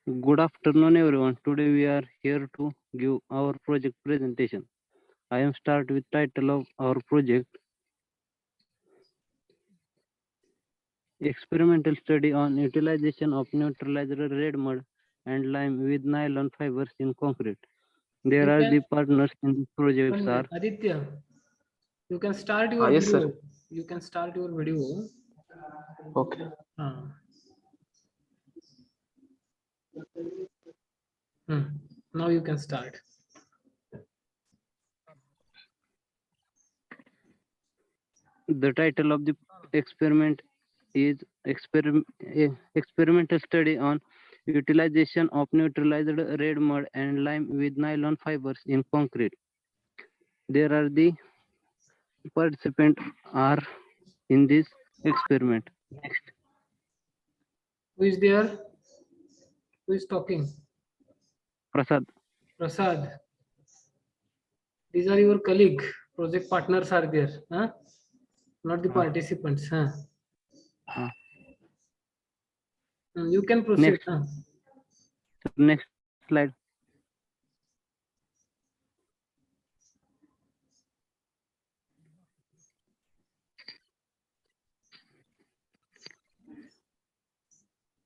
Good afternoon, everyone. Today we are here to give our project presentation. I am start with title of our project, experimental study on utilization of neutralized red mud and lime with nylon fibers in concrete. There You are the can, partners in this project are Aditya, you can start your Yes, video. sir. You can start your video. Okay. Uh, hmm. Now you can start. the title of the experiment is experimental study on utilization of neutralized red mud and lime with nylon fibers in concrete. There are the participants are in this experiment. Next, Who is there? Who is talking? Prasad. Prasad. These are your colleague. Project partners are there. Huh? Not the participants. Huh? You can proceed. Next, Huh? next slide.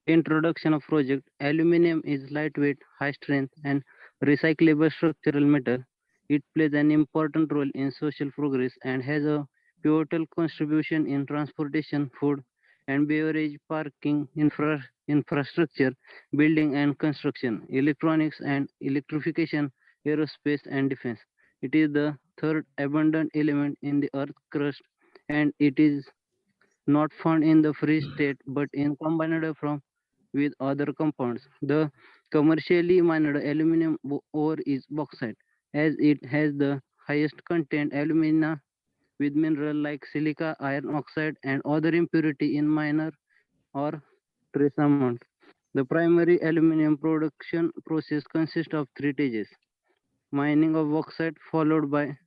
Introduction of project. Aluminum is lightweight, high strength, and recyclable structural metal. It plays an important role in social progress and has a pivotal contribution in transportation, food, and beverage, parking, infrastructure, building and construction, electronics and electrification, aerospace and defense. It is the third abundant element in the earth crust, and it is not found in the free state but in combined from with other compounds. The commercially mined aluminum ore is bauxite, as it has the highest content alumina with mineral like silica, iron oxide, and other impurity in minor or trace amount. The primary aluminum production process consists of three stages: mining of bauxite, followed by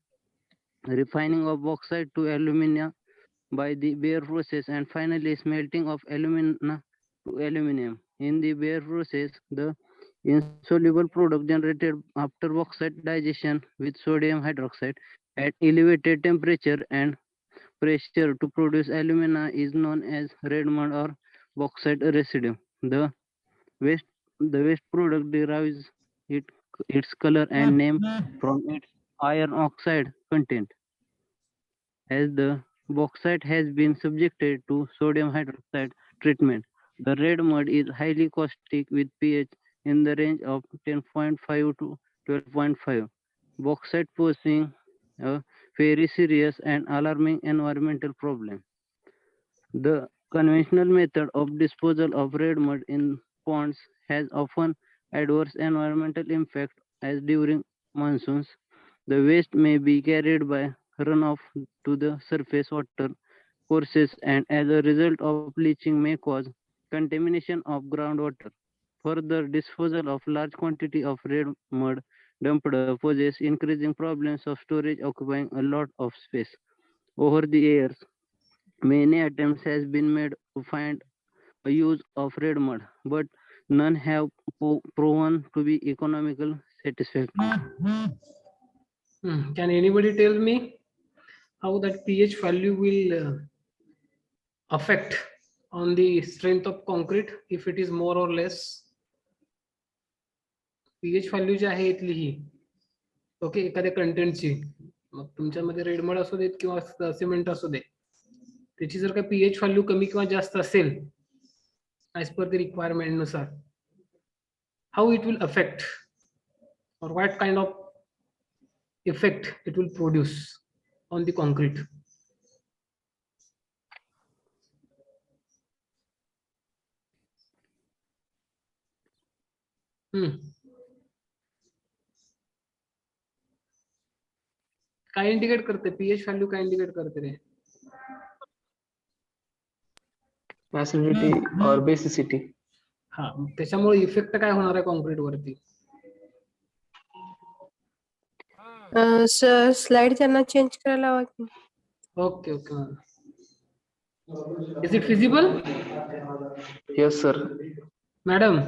refining of bauxite to alumina by the bare process, and finally smelting of alumina to aluminum. In the bare process, the insoluble product generated after bauxite digestion with sodium hydroxide at elevated temperature and pressure to produce alumina is known as red mud or bauxite residue. Waste, the waste product derives it, its color and name from its iron oxide content. As the bauxite has been subjected to sodium hydroxide treatment, the red mud is highly caustic with pH in the range of 10.5 to 12.5. Bauxite posing a very serious and alarming environmental problem. The conventional method of disposal of red mud in ponds has often adverse environmental impact as during monsoons the waste may be carried by runoff to the surface water courses and as a result of leaching may cause contamination of groundwater. Further, disposal of large quantity of red mud dumped poses increasing problems of storage occupying a lot of space. Over the years, many attempts has been made to find a use of red mud, but none have proven to be economical satisfactory. Can anybody tell me how that pH value will affect on the strength of concrete if it is more or less? pH value जी आहे इथली ही okay एखाद्या कंटेंटची मग तुमच्यामध्ये रेडमड असू देत किंवा cement असू दे त्याची जर का पीएच व्हॅल्यू कमी किंवा जास्त असेल ऍज पर द रिक्वायरमेंट नुसार हाऊ इट विल अफेक्ट और what kind of effect it will produce on the concrete. काय इंडिकेट करते पीएच व्हॅल्यू काय इंडिकेट करते रे Acidity or basicity. हा त्याच्यामुळे इफेक्ट काय होणार आहे कॉन्क्रीट वरती. सर स्लाइड त्यांना चेंज करायला हवा की. Okay okay is it feasible Yes, sir. Madam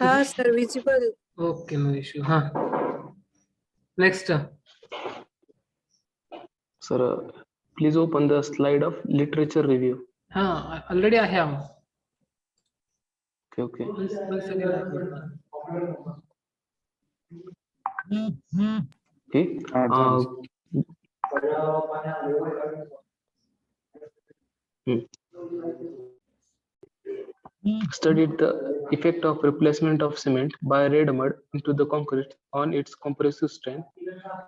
हाँ sir visible. Okay, no issue. हा, next. Sir, please open the slide of literature review. हा, ऑलरेडी आहे हा. Okay. once again I put one. Okay. Studied the effect of replacement of cement by red mud into the concrete on its compressive strength,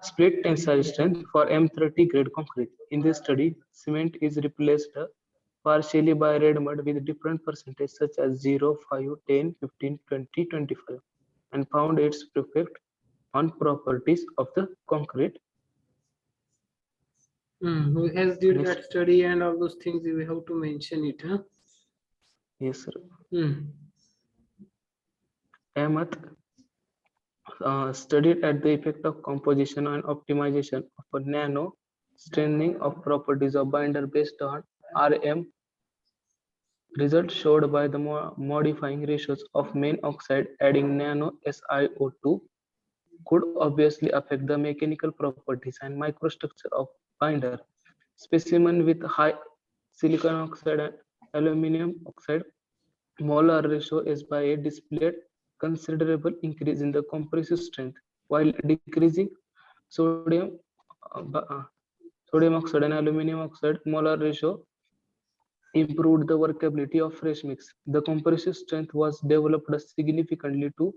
split tensile strength for M30 grade concrete. In this study, cement is replaced partially by red mud with different percentages such as 0, 5, 10, 15, 20, 25, and found its effect on properties of the concrete. Who has did Next. that study and all those things? We have to mention it, huh? Yes, sir. Ahmed studied at the effect of composition and optimization of a nano strengthening of properties of binder based on RM. Results showed by the modifying ratios of main oxide adding nano SiO2 could obviously affect the mechanical properties and microstructure of binder. Specimen with high silicon oxide and aluminum oxide molar ratio S:A displayed considerable increase in the compressive strength while decreasing sodium sodium oxide and aluminum oxide molar ratio improved the workability of fresh mix. The compressive strength was developed significantly to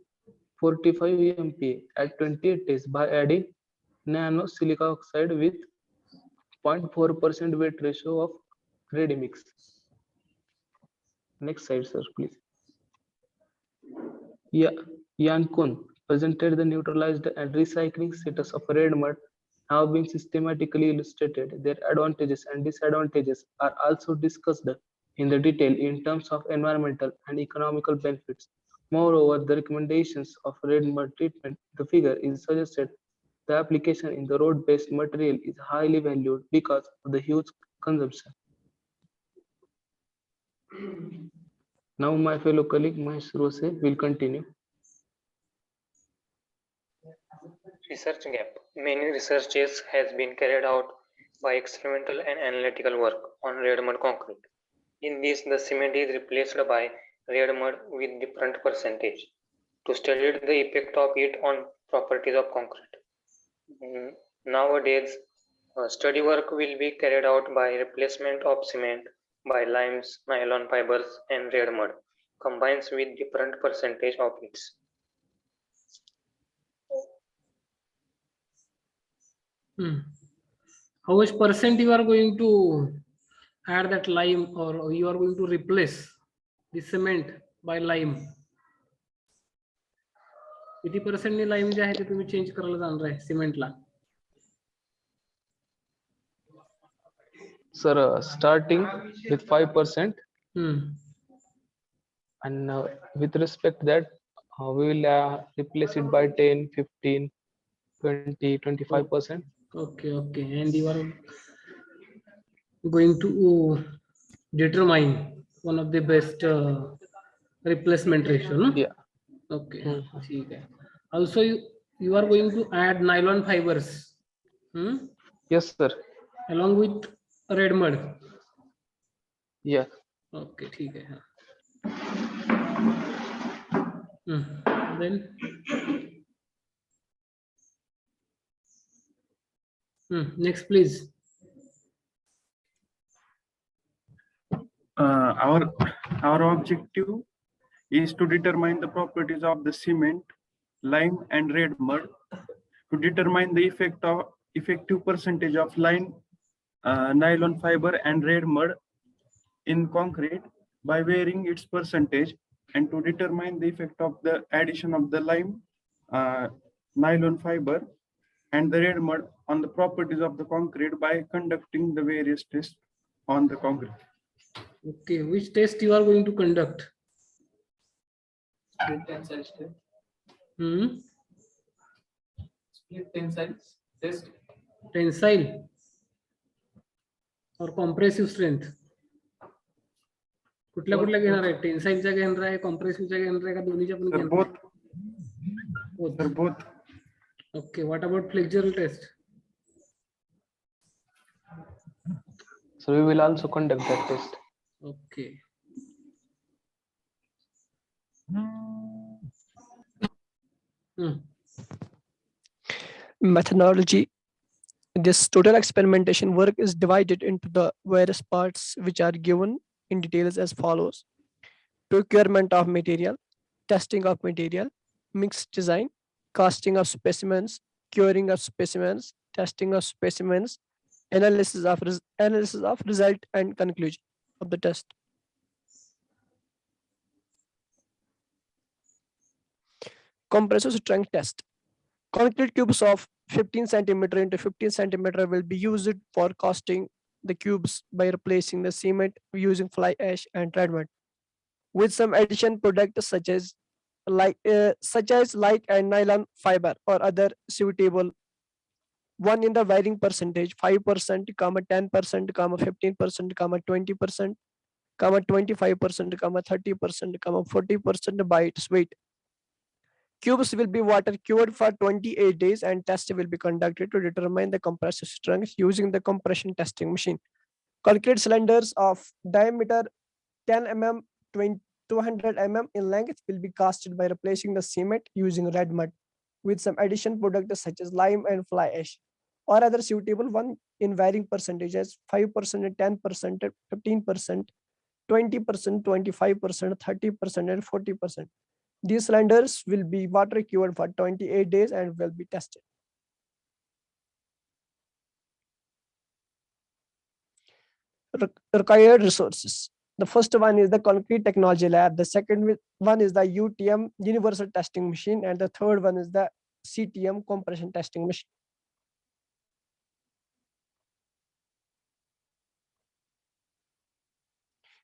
45 MPa at 28 days by adding nano silica oxide with 0.4% weight ratio of ready mix. Next slide, sir, please. Yan Kun presented the neutralized and recycling status of red mud have been systematically illustrated. Their advantages and disadvantages are also discussed in the detail in terms of environmental and economical benefits. Moreover, the recommendations of red mud treatment, the figure is suggested the application in the road-based material is highly valued because of the huge consumption. Now my fellow colleague Mahesh Rose will continue. Research gap. Many researches has been carried out by experimental and analytical work on red mud concrete. In this, the cement is replaced by red mud with different percentage to study the effect of it on properties of concrete. Nowadays, study work will be carried out by replacement of cement by limes, nylon fibers, and red mud, combines with different percentage of its. How much percent you are going to add that lime, or you are going to replace the cement by lime? किती % ने lime जे आहे ते तुम्ही change करायला जाणार आहे सिमेंटला? Sir, starting with 5%, and with respect that we will replace it by 10, 15, 20, 25%. Okay, and you are going to determine one of the best replacement ratio, no? Yeah. Okay, ठीक है. Also, you are going to add nylon fibers. Yes, sir. Along with red mud. Yeah. Okay, ठीक है. Then next, please. Our objective is to determine the properties of the cement, lime, and red mud, to determine the effective percentage of lime, nylon fiber, and red mud in concrete by varying its percentage, and to determine the effect of the addition of the lime, nylon fiber, and the red mud on the properties of the concrete by conducting the various tests on the concrete. Okay, which test you are going to conduct? Split tensile test. Split tensile test. Tensile or compressive strength? कुठल्या कुठल्या घेणार आहे? टेन्साईलच्या घेणार आहे, कॉम्प्रेसिव्हच्या घेणार आहे का दोन्हीच्या पण Sir, घेणार both. आहे? Sir, both. Okay, what about flexural test? So we will also conduct that test. Okay. Methodology. This total experimentation work is divided into the various parts which are given in details as follows: procurement of material, testing of material, mixed design, casting of specimens, curing of specimens, testing of specimens, analysis of result and conclusion of the test. Compressive strength test. Concrete cubes of 15 centimeter into 15 centimeter will be used for casting the cubes by replacing the cement using fly ash and red mud with some addition products such as light and nylon fiber or other suitable one in the varying percentage 5%, 10%, 15%, 20%, 25%, 30%, 40% by its weight. Cubes will be water cured for 28 days and test will be conducted to determine the compressive strength using the compression testing machine. Concrete cylinders of diameter 10 mm, 200 mm in length will be casted by replacing the cement using red mud with some addition products such as lime and fly ash or other suitable one in varying percentages 5%, 10%, 15%, 20%, 25%, 30%, and 40%. These cylinders will be water cured for 28 days and will be tested. Required resources. The first one is the Concrete Technology Lab. The second one is the UTM Universal Testing Machine. And the third one is the CTM Compression Testing Machine.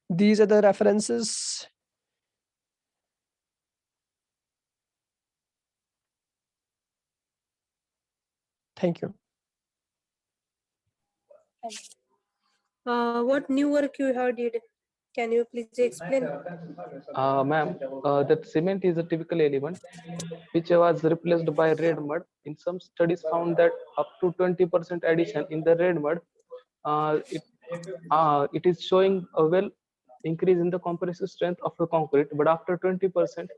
These are the references. Thank you. What new work you have did? Can you please explain? Ma'am, that cement is a typical element which was replaced by red mud. In some studies found that up to 20% addition in the red mud, it is showing a well increase in the compressive strength of the concrete, but after 20%,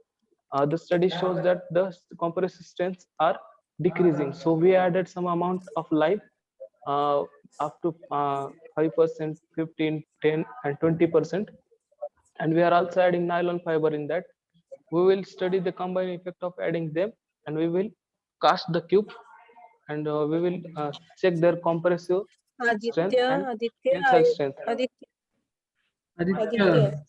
the study shows that the compressive strengths are decreasing. So we added some amount of lime up to 5%, 15, 10, and 20%. And we are also adding nylon fiber in that. We will study the combined effect of adding them, and we will cast the cube, and we will check their compressive strength and tensile strength. Aditya.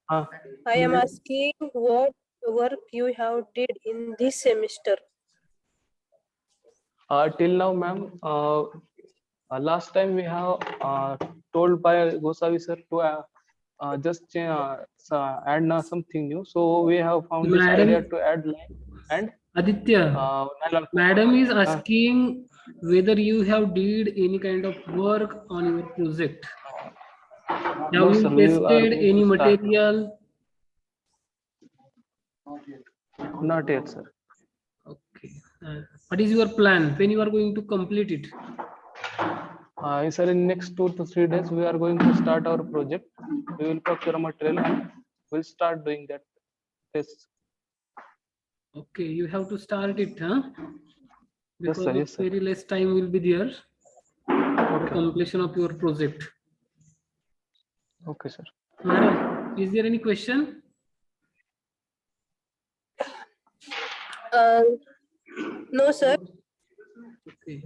I am asking what work you have did in this semester. Till now, ma'am, last time we have told by Gosavi sir to just add something new. So we have found this idea to add line and Aditya, nylon. madam is asking whether you have did any kind of work on your project. Have No, you sir, we are tested going to any start. material? Not yet, sir. Okay. What is your plan? When you are going to complete it? Sir, in next 2 to 3 days, we are going to start our project. We will procure material and we'll start doing that test. Okay, you have to start it, huh? Yes, Because sir. Yes, sir. very less time will be there for the completion of your project. Okay, sir. Madam, is there any question? No, sir. Okay.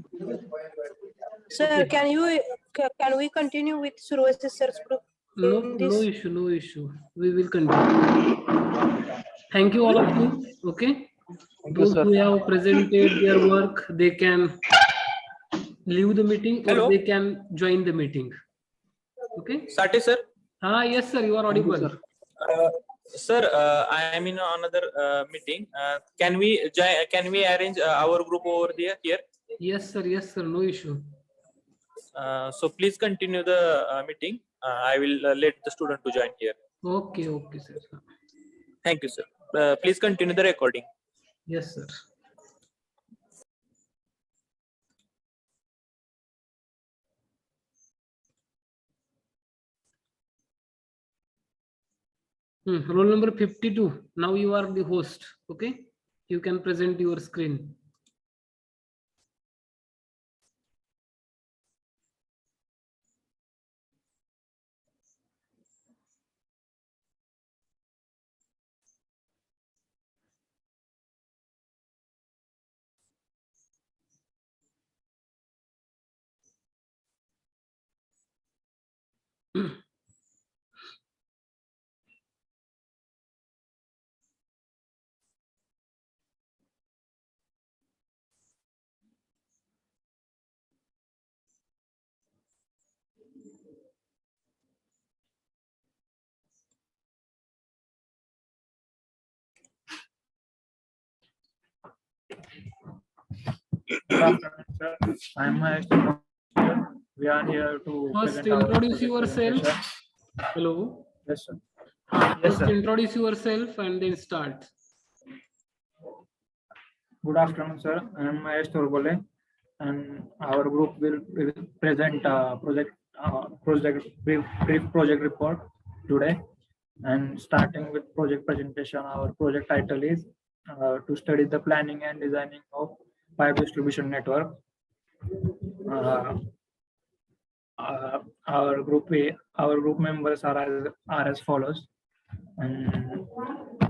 Sir, Okay. can we continue with Survasi sir's group? No issue, no issue. We will continue. Thank you all of you. Okay. Those sir. who have presented their work, they can leave the meeting or they can join the meeting. Okay. Sati sir. Yes, sir. You are audible. Sir, I am in another meeting. Can we arrange our group over there here? Yes, sir. Yes, sir. No issue. So please continue the meeting. I will let the student to join here. Okay, okay, sir. Thank you, sir. Please continue the recording. Yes, sir. Roll number 52. Now you are the host. Okay, you can present your screen. Good afternoon, sir. I'm Mahesh. We are here to First, present our introduce project yourself. presentation. Hello. Yes, sir. First, Yes, sir. introduce yourself and then start. Good afternoon, sir. I'm Mahesh Torbole, and our group will present brief project report today. And starting with project presentation, our project title is to study the planning and designing of pipe distribution network. Our group members are as follows. And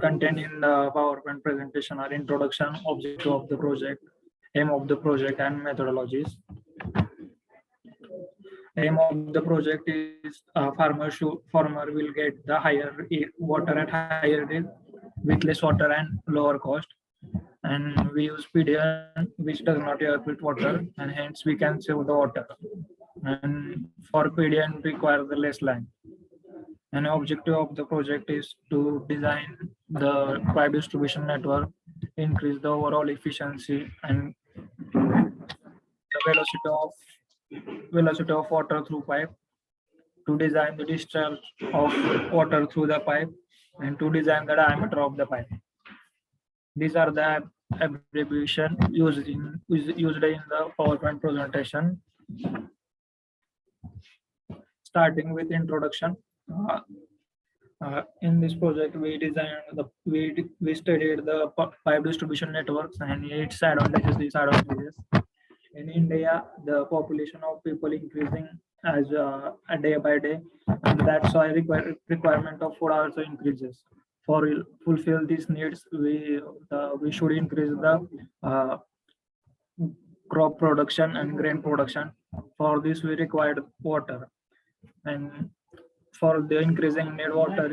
content in the PowerPoint presentation are introduction, objective of the project, aim of the project, and methodologies. Aim of the project is farmer will get the higher water at higher yield with less water and lower cost. And we use PDN, which does not evaporate water, and hence we can save the water. And for PDN require the less land. An objective of the project is to design the pipe distribution network, increase the overall efficiency and the velocity of water through pipe, to design the discharge of water through the pipe, and to design the diameter of the pipe. These are the abbreviation used in the PowerPoint presentation. Starting with introduction. In this project, we studied the pipe distribution networks and its advantages, disadvantages. In India, the population of people increasing as day by day, and that's why requirement of food also increases. For fulfill these needs, we should increase the crop production and grain production. For this, we required water, and for the increasing need, water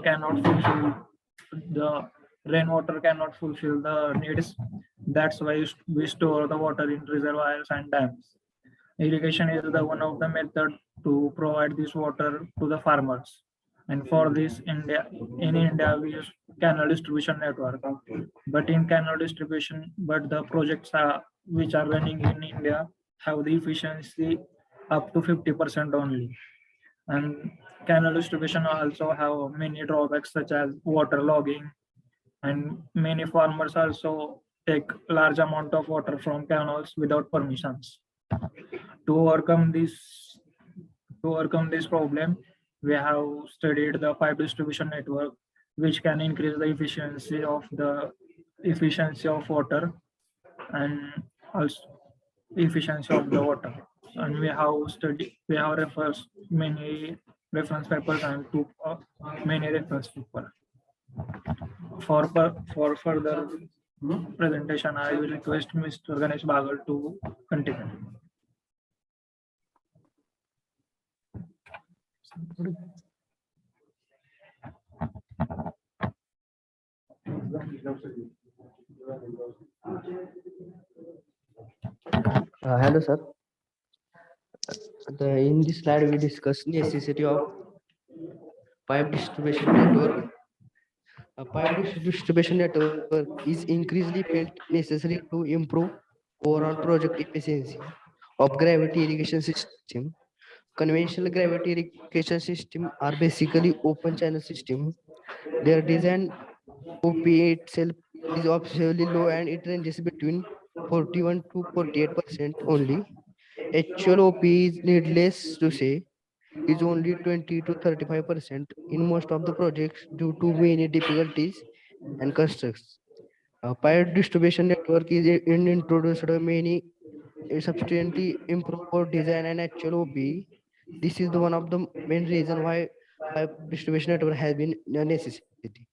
cannot fulfill the rainwater cannot fulfill the needs. That's why we store the water in reservoirs and dams. Irrigation is one of the methods to provide this water to the farmers. And for this, in India, we use canal distribution network. But the projects which are running in India have the efficiency up to 50% only. And canal distribution also have many drawbacks such as water logging, and many farmers also take large amount of water from canals without permissions. To overcome this problem, we have studied the pipe distribution network, which can increase the efficiency of water and also efficiency of the water. And we have referred many reference papers and many reference papers. For further presentation, I will request Mr. Ganesh Bagal to continue. Hello, sir. In this slide, we discuss necessity of pipe distribution network. A pipe distribution network is increasingly felt necessary to improve overall project efficiency of gravity irrigation system. conventional gravity irrigation system are basically open channel system. Their design OP itself is obviously low and it ranges between 41 to 48% only. Actual OP is needless to say is only 20 to 35% in most of the projects due to many difficulties and constraints. Paired distribution network is introduced many substantially improved design and actual OP. This is the one of the main reason why pipe distribution network has been a necessity.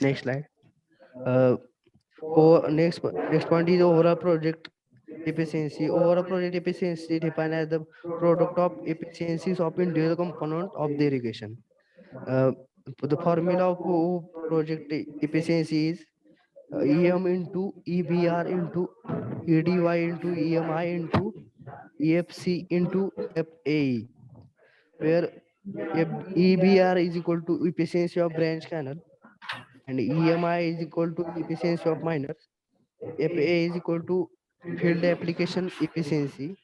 Next slide. Uh, next point is overall project efficiency. Overall project efficiency defined as the product of efficiencies of individual component of the irrigation. Uh, the formula of project efficiency is EM into EBR into EDY into EMI into EFC into FAE, where EBR is equal to efficiency of branch canal and EMI is equal to efficiency of miners. FA is equal to field application efficiency.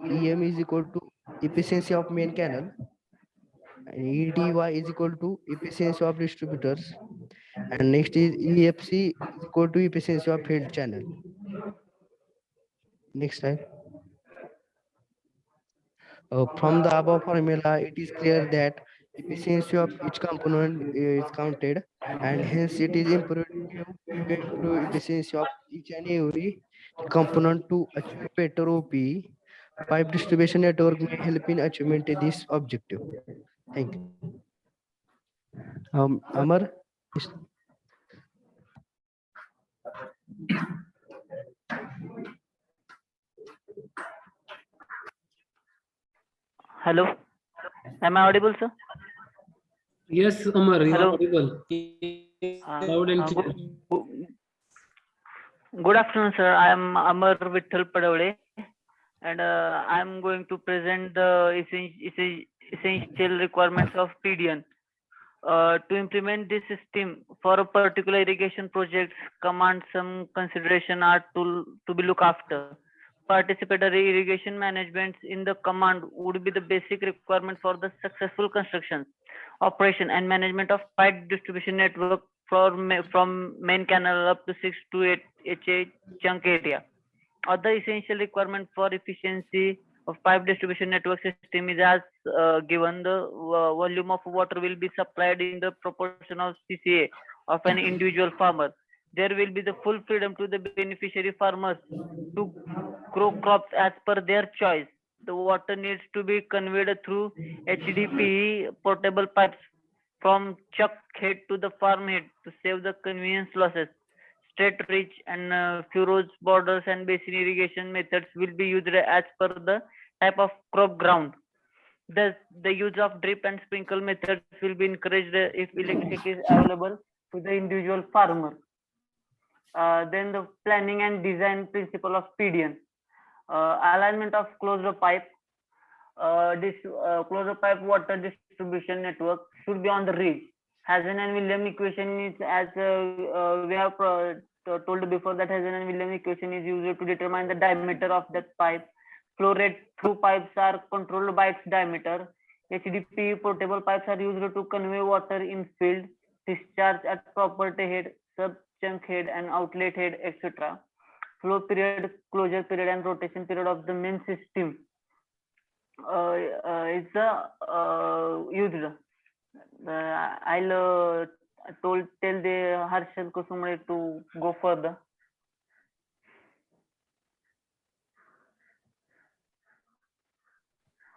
EM is equal to efficiency of main canal. And EDY is equal to efficiency of distributors. And next is EFC is equal to efficiency of field channel. Next slide. From the above formula, it is clear that efficiency of each component is counted, and hence it is imperative to improve efficiency of each and every component to achieve better OP. Pipe distribution network may help in achievement of this objective. Thank you. Amar, Hello, am I audible, sir? Yes, Amar, you are Hello. audible. Uh, Loud and uh, clear. Good afternoon, sir. I am Amar Vittal Padavade, and I am going to present the essential requirements of PDN. To implement this system for a particular irrigation project, command some consideration are to be looked after. Participatory irrigation management in the command would be the basic requirement for the successful construction, operation, and management of pipe distribution network from main canal up to 6 to 8 HA chunk area. Other essential requirement for efficiency of pipe distribution network system is as given the volume of water will be supplied in the proportion of CCA of an individual farmer. There will be the full freedom to the beneficiary farmers to grow crops as per their choice. The water needs to be conveyed through HDPE portable pipes from chuck head to the farm head to save the convenience losses. Straight reach and furrows, borders, and basin irrigation methods will be used as per the type of crop ground. Thus, the use of drip and sprinkle methods will be encouraged if electricity is available to the individual farmer. Then the planning and design principle of PDN. Alignment of closed pipe. This closed pipe water distribution network should be on the ridge. Hazen and William equation is as we have told before that Hazen and William equation is used to determine the diameter of that pipe. Flow rate through pipes are controlled by its diameter. HDPE portable pipes are used to convey water in field, discharge at property head, sub chunk head, and outlet head, etc. Flow period, closure period, and rotation period of the main system is used. I'll tell the Harshal Kusumre to go further.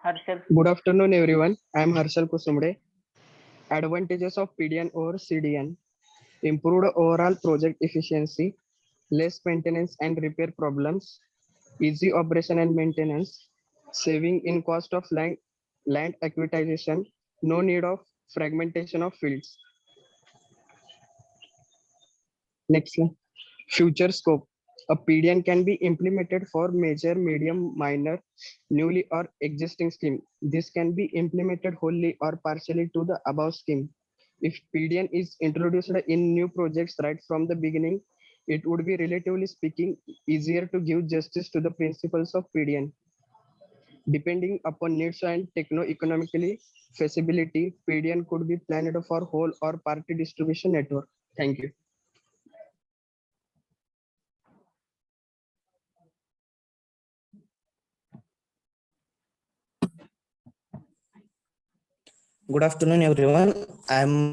Harshal. Good afternoon, everyone. I am Harshal Kusumde. Advantages of PDN over CDN: improved overall project efficiency, less maintenance and repair problems, easy operation and maintenance, saving in cost of land acquisition, no need of fragmentation of fields. Next slide. Future scope. A PDN can be implemented for major, medium, minor, newly or existing scheme. This can be implemented wholly or partially to the above scheme. If PDN is introduced in new projects right from the beginning, it would be relatively speaking easier to give justice to the principles of PDN. Depending upon needs and techno-economically feasibility, PDN could be planned for whole or party distribution network. Thank you. Good afternoon, everyone. I'm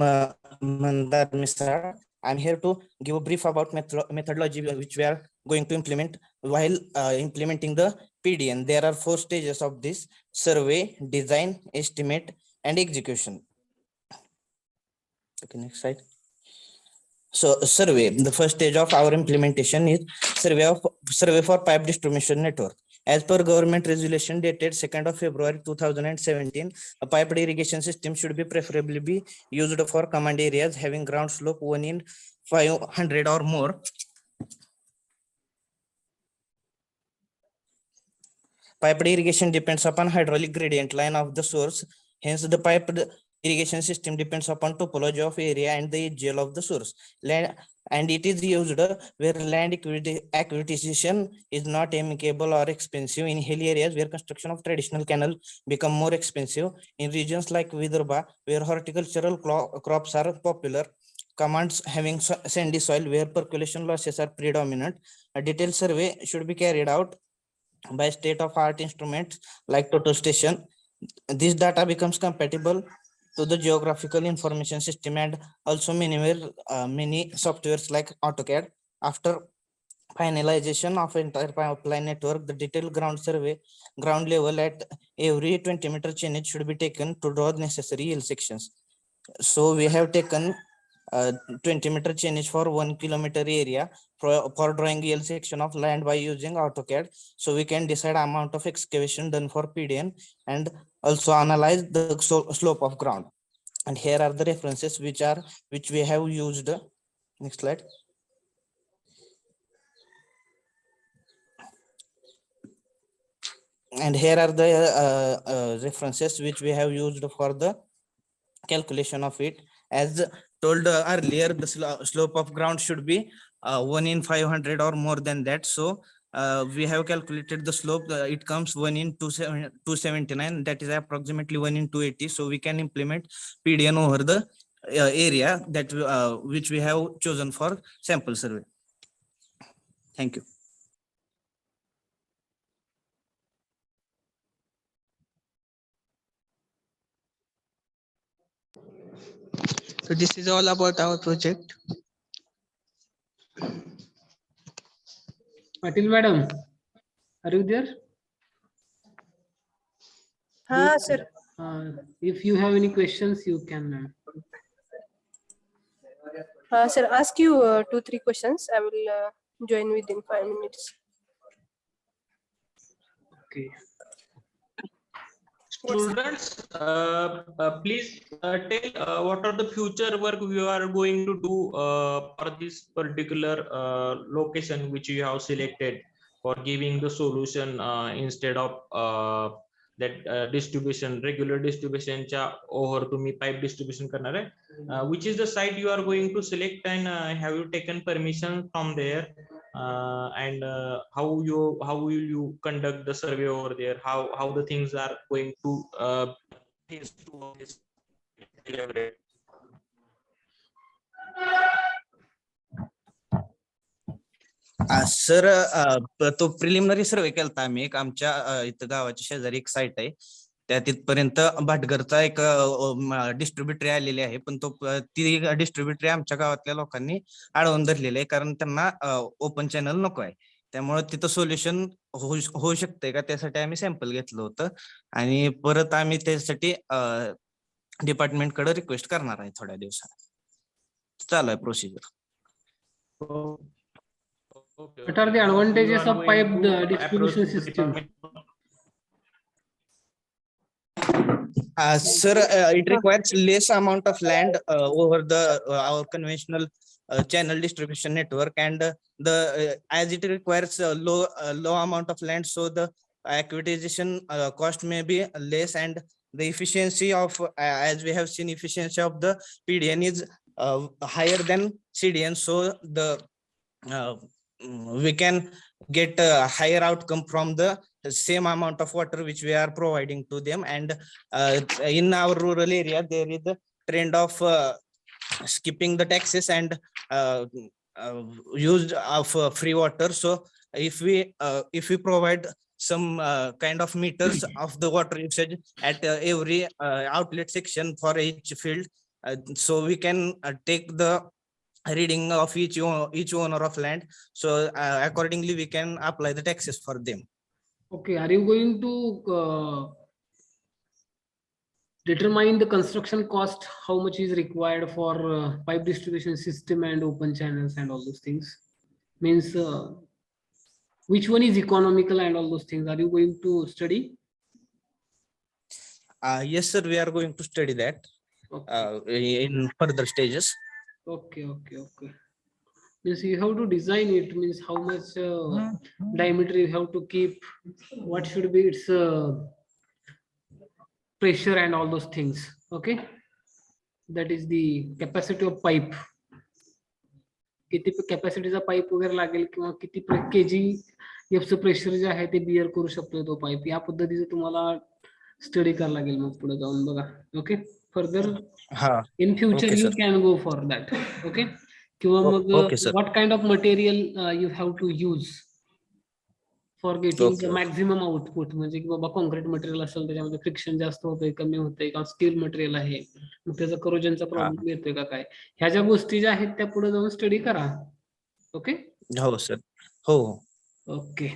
Mandar Misra. I'm here to give a brief about methodology which we are going to implement while implementing the PDN. There are 4 stages of this: survey, design, estimate, and execution. Okay, next slide. So survey, the first stage of our implementation is survey for pipe distribution network. As per government resolution dated 2nd of February 2017, a piped irrigation system should be preferably be used for command areas having ground slope 1 in 500 or more. Piped irrigation depends upon hydraulic gradient line of the source. Hence, the piped irrigation system depends upon topology of area and the GL of the source. Land, and it is used where land acquisition is not amicable or expensive. In hilly areas where construction of traditional canal become more expensive. In regions like Vidarbha, where horticultural crops are popular. Commands having sandy soil where percolation losses are predominant. A detailed survey should be carried out by state-of-art instruments like Toto Station. This data becomes compatible to the geographical information system and also many softwares like AutoCAD. After finalization of entire pipeline network, the detailed ground survey, ground level at every 20-meter chainage should be taken to draw necessary L sections. So we have taken 20-meter chainage for 1 kilometer area for drawing L section of land by using AutoCAD. So we can decide amount of excavation done for PDN and also analyze the slope of ground. And here are the references which we have used. Next slide. And here are the references which we have used for the calculation of it. As told earlier, the slope of ground should be 1 in 500 or more than that. So we have calculated the slope. It comes 1 in 279. That is approximately 1 in 280. So we can implement PDN over the area that which we have chosen for sample survey. Thank you. So this is all about our project. Patil madam, are you there? Sir. If you have any questions, you can, ma'am. Sir, ask you 2-3 questions. I will join within 5 minutes. Okay. Students, please tell what are the future work we are going to do for this particular location which you have selected for giving the solution instead of that distribution, regular distribution cha over to me pipe distribution करणार आहे. Which is the site you are going to select and have you taken permission from there? And how will you conduct the survey over there? How the things are going to phase 2 of this delivery? Sir तो preliminary सर्वे केलता आम्ही एक आमच्या इथं गावाच्या शेजारी एक site आहे त्या तिथपर्यंत भाटघरचा एक डिस्ट्रीब्युटरी आलेली आहे पण तो ती डिस्ट्रीब्युटरी आमच्या गावातल्या लोकांनी अडवून धरलेली आहे कारण त्यांना ओपन चॅनल नको आहे त्यामुळे तिथं सोल्युशन होऊ शकते का त्यासाठी आम्ही सॅम्पल घेतलं होतं आणि परत आम्ही त्यासाठी डिपार्टमेंट कडे रिक्वेस्ट करणार आहे थोड्या दिवसात चालू आहे procedure. What are the advantages of pipe distribution system? Sir, it requires less amount of land over the our conventional channel distribution network, and as it requires low amount of land, so the acquisition cost may be less, and the efficiency of as we have seen, efficiency of the PDN is higher than CDN, so the we can get a higher outcome from the same amount of water which we are providing to them. And in our rural area, there is the trend of skipping the taxes and used of free water. So if we provide some kind of meters of the water usage at every outlet section for each field, so we can take the reading of each owner of land. So accordingly we can apply the taxes for them. Okay, are you going to determine the construction cost, how much is required for pipe distribution system and open channels and all those things? Means which one is economical and all those things? Are you going to study? Yes, sir, we are going to study that in further stages. Okay. Means you have to design it, means how much diameter you have to keep, what should be its pressure and all those things. Okay, that is the capacity of pipe. किती कॅपॅसिटीचा pipe वगैरे लागेल किंवा किती KG एफचं pressure जे आहे ते beer करू शकतो तो पाईप, या पद्धतीचं तुम्हाला स्टडी करायला लागेल मग पुढे जाऊन बघा. Okay, further in future you can go for that. Okay, किंवा मग what kind of material you have to use for getting the maximum output. म्हणजे की बाबा कॉन्क्रीट मटेरियल असेल त्याच्यामध्ये फ्रिक्शन जास्त होतंय, कमी होतंय, का स्टील मटेरियल आहे मग त्याचा करोजनचा प्रॉब्लेम येतोय का काय, ह्या ज्या गोष्टी ज्या आहेत त्या पुढे जाऊन स्टडी करा. ओके, हो सर, हो. ओके.